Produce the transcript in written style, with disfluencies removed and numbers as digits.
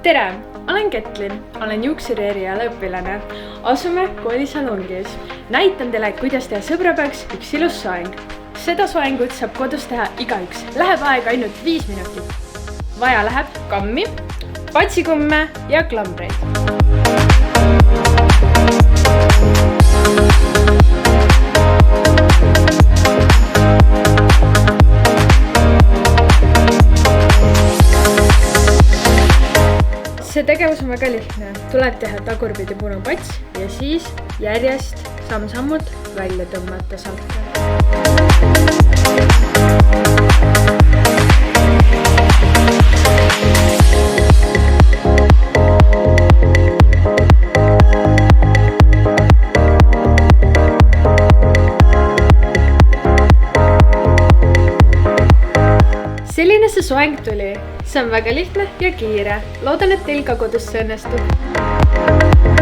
Tere! Olen Ketlin, olen juuksuri eriala õpilane. Asume koolisalongis. Näitan teile, kuidas teha sõbrapäevaks üks ilus soeng. Seda soengut saab kodus teha igaüks. Läheb aega ainult 5 minutit. Vaja läheb kammi, patsikumme ja klambreid. See tegevus on väga lihtne. Tuleb teha tagurpidi punapats ja siis järjest samm-sammud välja tõmmata saate. Selline see soeng tuli. See on väga lihtne ja kiire. Loodan, et teil ka kodus see õnnestub.